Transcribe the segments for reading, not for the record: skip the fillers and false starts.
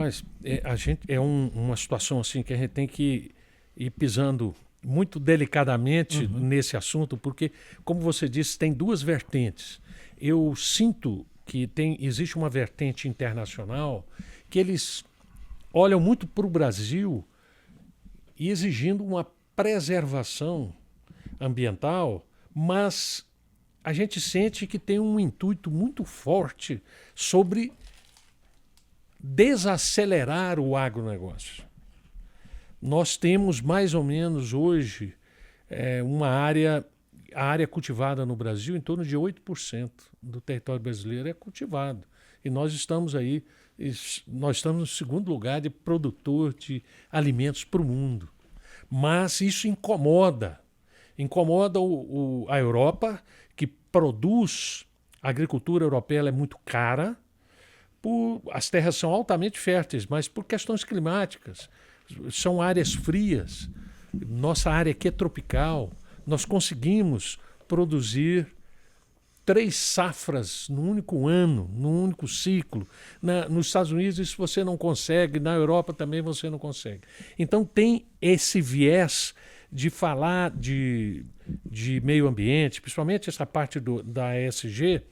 Rapaz, a gente uma situação assim que a gente tem que ir pisando muito delicadamente nesse assunto, porque, como você disse, tem duas vertentes. Eu sinto que existe uma vertente internacional que eles olham muito para o Brasil e exigindo uma preservação ambiental, mas a gente sente que tem um intuito muito forte sobre desacelerar o agronegócio. Nós temos mais ou menos hoje a área cultivada no Brasil, em torno de 8% do território brasileiro é cultivado. E nós estamos no segundo lugar de produtor de alimentos para o mundo. Mas isso incomoda a Europa, que produz, a agricultura europeia é muito cara, as terras são altamente férteis, mas por questões climáticas. São áreas frias. Nossa área aqui é tropical. Nós conseguimos produzir 3 safras no único ano, no único ciclo. Nos Estados Unidos isso você não consegue, na Europa também você não consegue. Então tem esse viés de falar de meio ambiente, principalmente essa parte da ESG,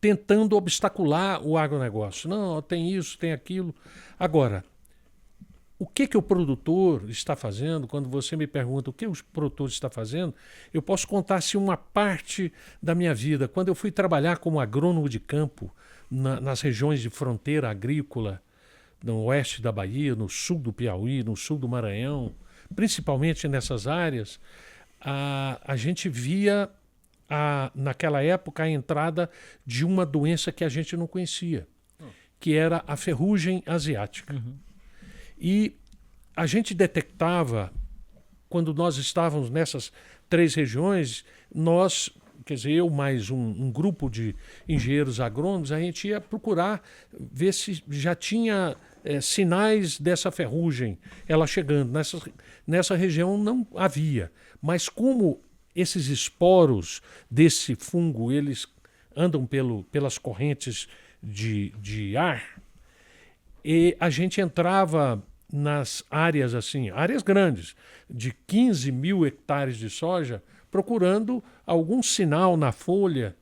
tentando obstacular o agronegócio. Não, tem isso, tem aquilo. Agora, o que o produtor está fazendo? Quando você me pergunta o que o produtor está fazendo, eu posso contar uma parte da minha vida. Quando eu fui trabalhar como agrônomo de campo nas regiões de fronteira agrícola, no oeste da Bahia, no sul do Piauí, no sul do Maranhão, principalmente nessas áreas, a gente via naquela época a entrada de uma doença que a gente não conhecia, que era a ferrugem asiática. E a gente detectava, quando nós estávamos nessas 3 regiões, eu mais um grupo de engenheiros agrônomos, a gente ia procurar ver se já tinha sinais dessa ferrugem, ela chegando. Nessa região não havia, mas como esses esporos desse fungo, eles andam pelas correntes de ar, e a gente entrava nas áreas áreas grandes, de 15 mil hectares de soja, procurando algum sinal na folha,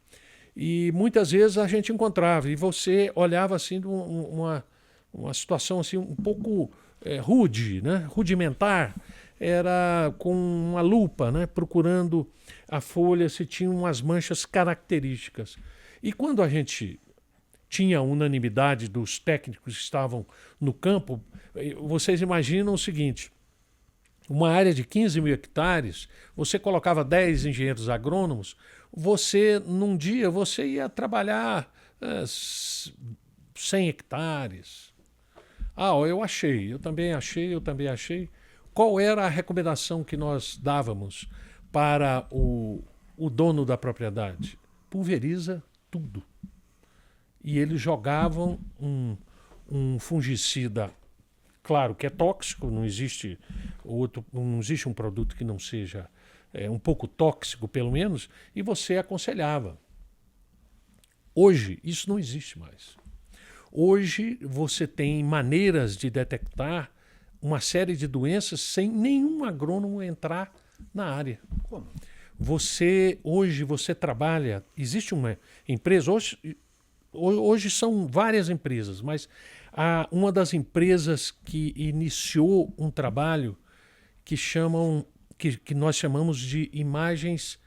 e muitas vezes a gente encontrava, e você olhava assim uma situação assim um pouco rude, né? Rudimentar, era com uma lupa, né? Procurando a folha se tinha umas manchas características. E quando a gente tinha unanimidade dos técnicos que estavam no campo, vocês imaginam o seguinte: uma área de 15 mil hectares, você colocava 10 engenheiros agrônomos, num dia, você ia trabalhar 100 hectares. Eu também achei. Qual era a recomendação que nós dávamos para o dono da propriedade? Pulveriza tudo. E eles jogavam um fungicida, claro que é tóxico, não existe um produto que não seja um pouco tóxico, pelo menos, e você aconselhava. Hoje, isso não existe mais. Hoje, você tem maneiras de detectar uma série de doenças sem nenhum agrônomo entrar na área. Como? Hoje você trabalha, existe uma empresa, hoje são várias empresas, mas uma das empresas que iniciou um trabalho que nós chamamos de imagens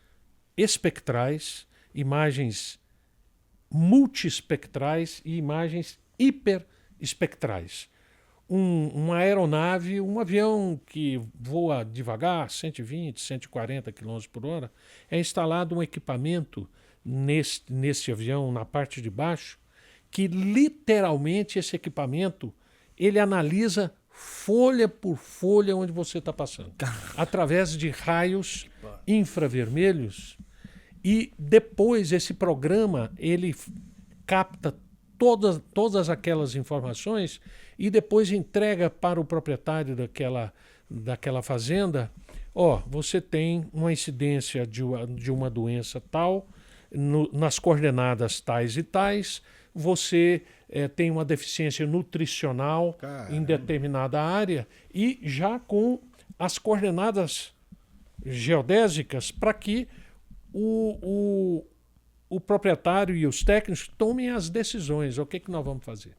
espectrais, imagens multiespectrais e imagens hiperespectrais. Uma aeronave, um avião que voa devagar, 120, 140 km por hora, é instalado um equipamento nesse avião, na parte de baixo, que literalmente esse equipamento ele analisa folha por folha onde você está passando, através de raios infravermelhos, e depois esse programa ele capta todas aquelas informações e depois entrega para o proprietário daquela fazenda. Você tem uma incidência de uma doença tal, nas coordenadas tais e tais, você tem uma deficiência nutricional em determinada área e já com as coordenadas geodésicas para que o proprietário e os técnicos tomem as decisões. O que nós vamos fazer?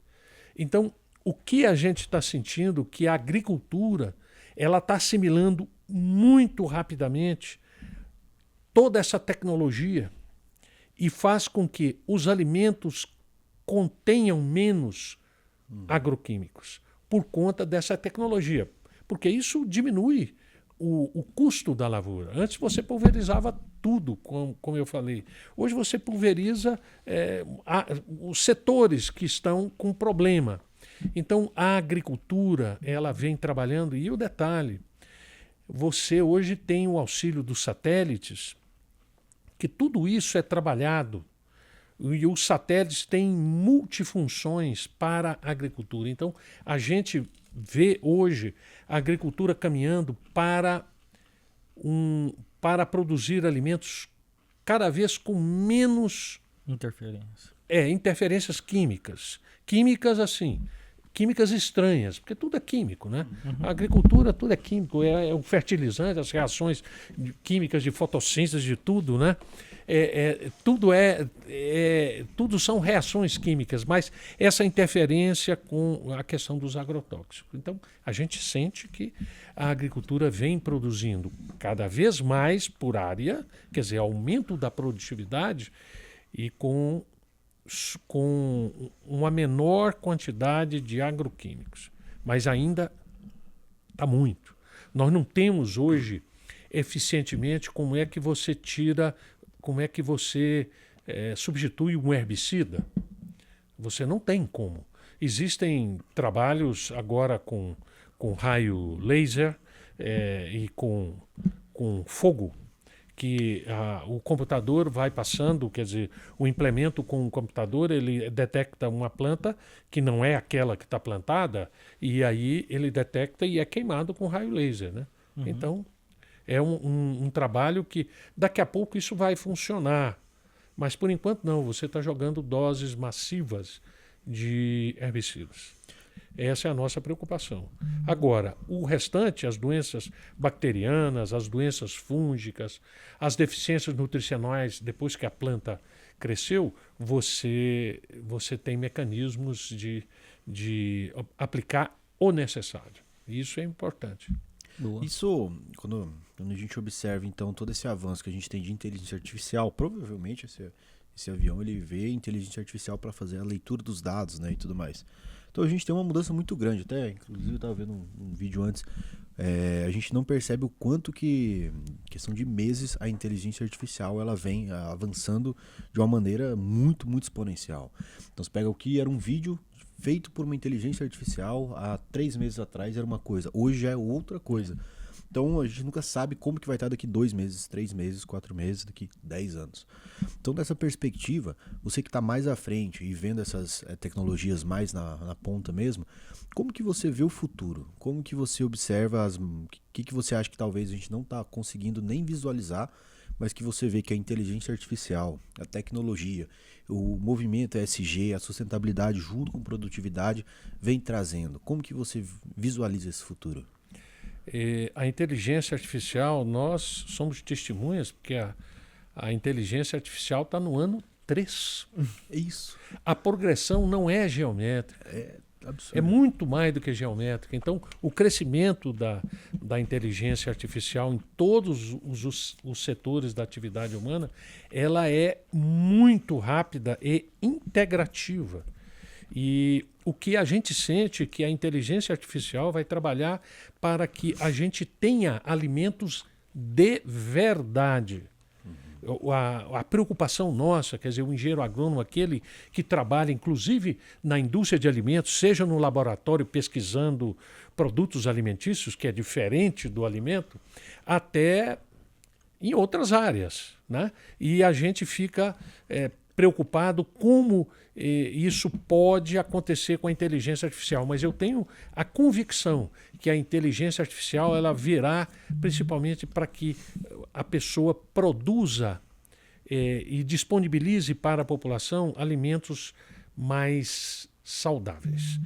Então, o que a gente está sentindo que a agricultura ela está assimilando muito rapidamente toda essa tecnologia e faz com que os alimentos contenham menos agroquímicos por conta dessa tecnologia, porque isso diminui o custo da lavoura. Antes você pulverizava tudo, como eu falei. Hoje você pulveriza os setores que estão com problema. Então a agricultura ela vem trabalhando, e o detalhe, você hoje tem o auxílio dos satélites, que tudo isso é trabalhado, e os satélites têm multifunções para a agricultura. Então a gente vê hoje a agricultura caminhando para produzir alimentos cada vez com menos interferências químicas. Químicas estranhas, porque tudo é químico, né? A agricultura, tudo é químico, é o fertilizante, as reações químicas de fotossíntese, de tudo, né? Tudo são reações químicas, mas essa interferência com a questão dos agrotóxicos. Então, a gente sente que a agricultura vem produzindo cada vez mais por área, quer dizer, aumento da produtividade e com uma menor quantidade de agroquímicos. Mas ainda está muito. Nós não temos hoje eficientemente como é que você substitui um herbicida. Você não tem como. Existem trabalhos agora com raio laser e com fogo, que o computador vai passando, quer dizer, o implemento com o computador, ele detecta uma planta que não é aquela que está plantada, e aí ele detecta e é queimado com raio laser, né? Então, é um trabalho que daqui a pouco isso vai funcionar, mas por enquanto não, você está jogando doses massivas de herbicidas. Essa é a nossa preocupação. Agora, o restante, as doenças bacterianas, as doenças fúngicas, as deficiências nutricionais, depois que a planta cresceu, você tem mecanismos de aplicar o necessário. Isso é importante. Boa. Isso, quando a gente observa, então, todo esse avanço que a gente tem de inteligência artificial, provavelmente esse avião ele vê inteligência artificial para fazer a leitura dos dados, né, e tudo mais. Então a gente tem uma mudança muito grande, até inclusive eu estava vendo um vídeo antes, a gente não percebe o quanto que, questão de meses, a inteligência artificial ela vem avançando de uma maneira muito, muito exponencial. Então você pega o que era um vídeo feito por uma inteligência artificial há 3 meses atrás era uma coisa, hoje já é outra coisa. Então a gente nunca sabe como que vai estar daqui 2 meses, 3 meses, 4 meses, daqui 10 anos. Então dessa perspectiva, você que está mais à frente e vendo essas tecnologias mais na ponta mesmo, como que você vê o futuro? Como que você observa, o que você acha que talvez a gente não está conseguindo nem visualizar, mas que você vê que a inteligência artificial, a tecnologia, o movimento ESG, a sustentabilidade junto com produtividade vem trazendo? Como que você visualiza esse futuro? A inteligência artificial, nós somos testemunhas, porque a inteligência artificial está no ano 3. É isso. A progressão não é geométrica. É muito mais do que geométrica. Então, o crescimento da inteligência artificial em todos os setores da atividade humana, ela é muito rápida e integrativa. E o que a gente sente é que a inteligência artificial vai trabalhar para que a gente tenha alimentos de verdade. A preocupação nossa, quer dizer, o engenheiro agrônomo, aquele que trabalha inclusive na indústria de alimentos, seja no laboratório pesquisando produtos alimentícios, que é diferente do alimento, até em outras áreas, né? E a gente fica preocupado como isso pode acontecer com a inteligência artificial, mas eu tenho a convicção que a inteligência artificial ela virá principalmente para que a pessoa produza e disponibilize para a população alimentos mais saudáveis.